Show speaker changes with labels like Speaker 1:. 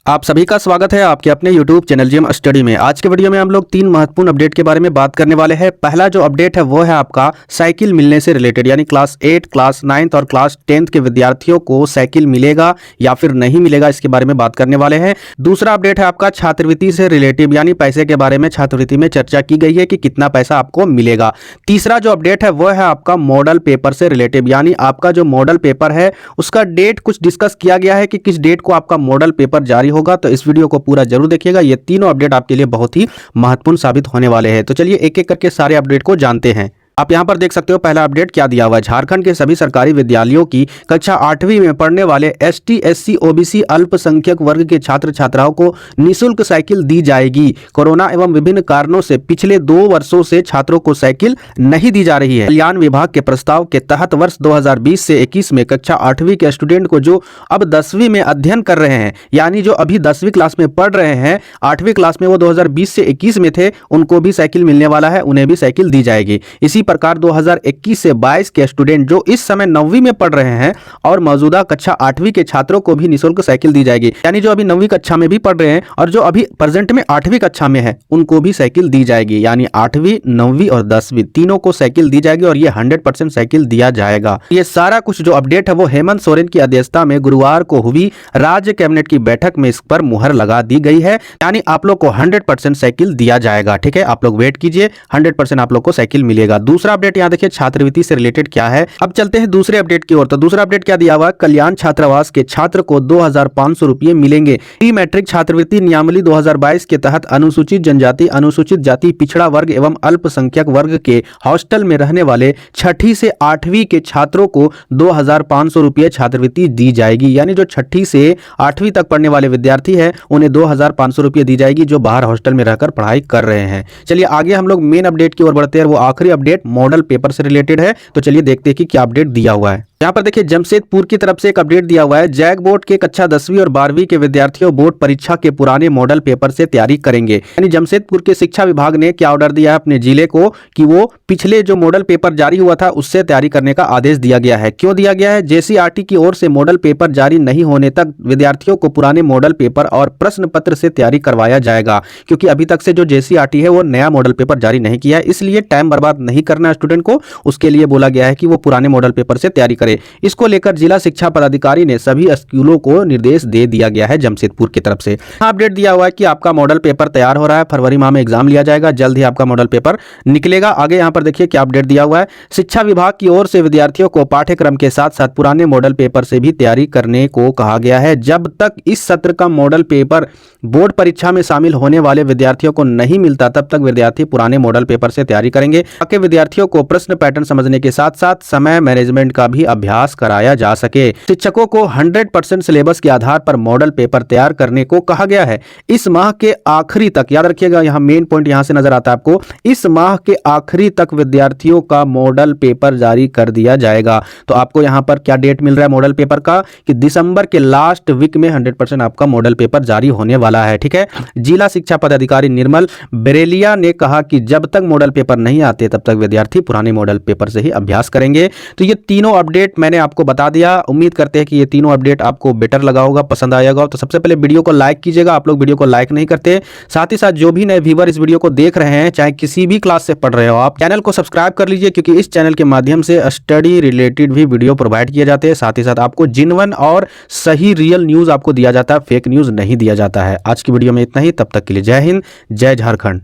Speaker 1: आप सभी का स्वागत है आपके अपने YouTube चैनल जीएम स्टडी में। आज के वीडियो में हम लोग 3 महत्वपूर्ण अपडेट के बारे में बात करने वाले हैं। पहला जो अपडेट है वो है आपका साइकिल मिलने से रिलेटेड, यानी क्लास 8, क्लास 9 और क्लास 10 के विद्यार्थियों को साइकिल मिलेगा या फिर नहीं मिलेगा, इसके बारे में बात करने वाले हैं। दूसरा अपडेट है आपका छात्रवृत्ति से रिलेटिव, यानी पैसे के बारे में छात्रवृत्ति में चर्चा की गई है कि कितना पैसा आपको मिलेगा। तीसरा जो अपडेट है वो है आपका मॉडल पेपर से रिलेटिव, यानी आपका जो मॉडल पेपर है उसका डेट कुछ डिस्कस किया गया है कि किस डेट को आपका मॉडल पेपर जारी होगा। तो इस वीडियो को पूरा जरूर देखिएगा, ये तीनों अपडेट आपके लिए बहुत ही महत्वपूर्ण साबित होने वाले हैं। तो चलिए एक एक करके सारे अपडेट को जानते हैं। आप यहां पर देख सकते हो पहला अपडेट क्या दिया हुआ है। झारखंड के सभी सरकारी विद्यालयों की कक्षा 8वीं में पढ़ने वाले एसटी, एससी, ओबीसी अल्पसंख्यक वर्ग के छात्र छात्राओं को निःशुल्क साइकिल दी जाएगी। कोरोना एवं विभिन्न कारणों से पिछले 2 वर्षों से छात्रों को साइकिल नहीं दी जा रही है। कल्याण विभाग के प्रस्ताव के तहत वर्ष 2020 से 21 में कक्षा 8वीं के स्टूडेंट को जो अब 10वीं में अध्ययन कर रहे हैं, यानी जो अभी 10वीं क्लास में पढ़ रहे हैं, 8वीं क्लास में वो 2020 से 21 में थे, उनको भी साइकिल मिलने वाला है, उन्हें भी साइकिल दी जाएगी। इसी प्रकार 2021 से 22 के स्टूडेंट जो इस समय 9वीं में पढ़ रहे हैं और मौजूदा कक्षा 8वीं के छात्रों को भी निःशुल्क साइकिल दी जाएगी, यानी जो अभी 9वीं कक्षा में भी पढ़ रहे हैं और जो अभी प्रेजेंट में 8वीं कक्षा में है उनको भी साइकिल दी जाएगी। यानी 8वीं, 9वीं और 10वीं तीनों को साइकिल दी जाएगी और ये 100% साइकिल दिया जाएगा। ये सारा कुछ जो अपडेट है वो हेमंत सोरेन की अध्यक्षता में गुरुवार को हुई राज्य कैबिनेट की बैठक में इस पर मुहर लगा दी गई है, यानी आप लोग को 100% साइकिल दिया जाएगा। ठीक है, आप लोग वेट कीजिए, 100% आप लोग को साइकिल मिलेगा। दूसरा अपडेट यहाँ देखिए छात्रवृत्ति से रिलेटेड क्या है। अब चलते हैं दूसरे अपडेट की ओर। तो दूसरा अपडेट क्या दिया हुआ है, कल्याण छात्रावास के छात्र को 2500 रुपये मिलेंगे। प्री मैट्रिक छात्रवृत्ति नियमावली 2022 के तहत अनुसूचित जनजाति, अनुसूचित जाति, पिछड़ा वर्ग एवं अल्पसंख्यक वर्ग के हॉस्टल में रहने वाले 6ठी से 8वीं के छात्रों को 2500 रुपये छात्रवृत्ति दी जाएगी। यानी जो 6ठी से 8वीं तक पढ़ने वाले विद्यार्थी है उन्हें 2500 रुपये दी जाएगी, जो बाहर हॉस्टल में रहकर पढ़ाई कर रहे हैं। चलिए आगे हम लोग मेन अपडेट की ओर बढ़ते हैं। वो आखिरी अपडेट मॉडल पेपर से रिलेटेड है। तो चलिए देखते हैं कि क्या अपडेट दिया हुआ है। यहाँ पर देखिए जमशेदपुर की तरफ से एक अपडेट दिया हुआ है। जैक बोर्ड के कक्षा 10वीं और 12वीं के विद्यार्थियों बोर्ड परीक्षा के पुराने मॉडल पेपर से तैयारी करेंगे। यानी जमशेदपुर के शिक्षा विभाग ने क्या ऑर्डर दिया है अपने जिले को कि वो पिछले जो मॉडल पेपर जारी हुआ था उससे तैयारी करने का आदेश दिया गया है। क्यों दिया गया है? जेसीईआरटी की ओर से मॉडल पेपर जारी नहीं होने तक विद्यार्थियों को पुराने मॉडल पेपर और प्रश्न पत्र से तैयारी करवाया जाएगा, क्योंकि अभी तक से जो जेसीईआरटी है वो नया मॉडल पेपर जारी नहीं किया है, इसलिए टाइम बर्बाद नहीं करना स्टूडेंट को। उसके लिए बोला गया है कि वो पुराने मॉडल पेपर से तैयारी करे। इसको लेकर जिला शिक्षा पदाधिकारी ने सभी स्कूलों को निर्देश दे दिया गया है जमशेदपुर की तरफ से। अपडेट दिया हुआ है कि आपका मॉडल पेपर तैयार हो रहा है, फरवरी माह में एग्जाम लिया जाएगा, जल्द ही आपका मॉडल पेपर निकलेगा। आगे यहाँ पर देखिए क्या अपडेट दिया हुआ है। शिक्षा विभाग की ओर से विद्यार्थियों को पाठ्यक्रम के साथ साथ पुराने मॉडल पेपर से भी तैयारी करने को कहा गया है। जब तक इस सत्र का मॉडल पेपर बोर्ड परीक्षा में शामिल होने वाले विद्यार्थियों को नहीं मिलता, तब तक विद्यार्थी पुराने मॉडल पेपर से तैयारी करेंगे। ताकि विद्यार्थियों को प्रश्न पैटर्न समझने के साथ साथ समय मैनेजमेंट का भी अभ्यास कराया जा सके। शिक्षकों को 100% सिलेबस के आधार पर मॉडल पेपर तैयार करने को कहा गया है। इस माह के आखिरी तक, याद रखिएगा यहाँ मेन पॉइंट यहाँ से नजर आता है आपको, इस माह के आखिरी तक विद्यार्थियों का मॉडल पेपर जारी कर दिया जाएगा। तो आपको यहाँ पर क्या डेट मिल रहा है मॉडल पेपर का कि दिसंबर के लास्ट वीक में 100% आपका मॉडल पेपर जारी होने वाला है। ठीक है, जिला शिक्षा पदाधिकारी निर्मल बरेलिया ने कहा कि जब तक मॉडल पेपर नहीं आते तब तक विद्यार्थी पुराने मॉडल पेपर से ही अभ्यास करेंगे। तो ये तीनों अपडेट मैंने आपको बता दिया। उम्मीद करते हैं कि ये तीनों अपडेट आपको बेटर लगा होगा, पसंद आएगा होगा। तो सबसे पहले वीडियो को लाइक कीजिएगा, आप लोग वीडियो को लाइक नहीं करते। साथ ही साथ जो भी नए व्यूअर इस वीडियो को देख रहे हैं, चाहे किसी भी क्लास से पढ़ रहे हो, आप चैनल को सब्सक्राइब कर लीजिए, क्योंकि इस चैनल के माध्यम से स्टडी रिलेटेड भी वीडियो प्रोवाइड किए जाते हैं। साथ ही साथ आपको जिनवन और सही रियल न्यूज आपको दिया जाता है, फेक न्यूज नहीं दिया जाता है। आज की वीडियो में इतना ही, तब तक के लिए जय हिंद, जय झारखंड।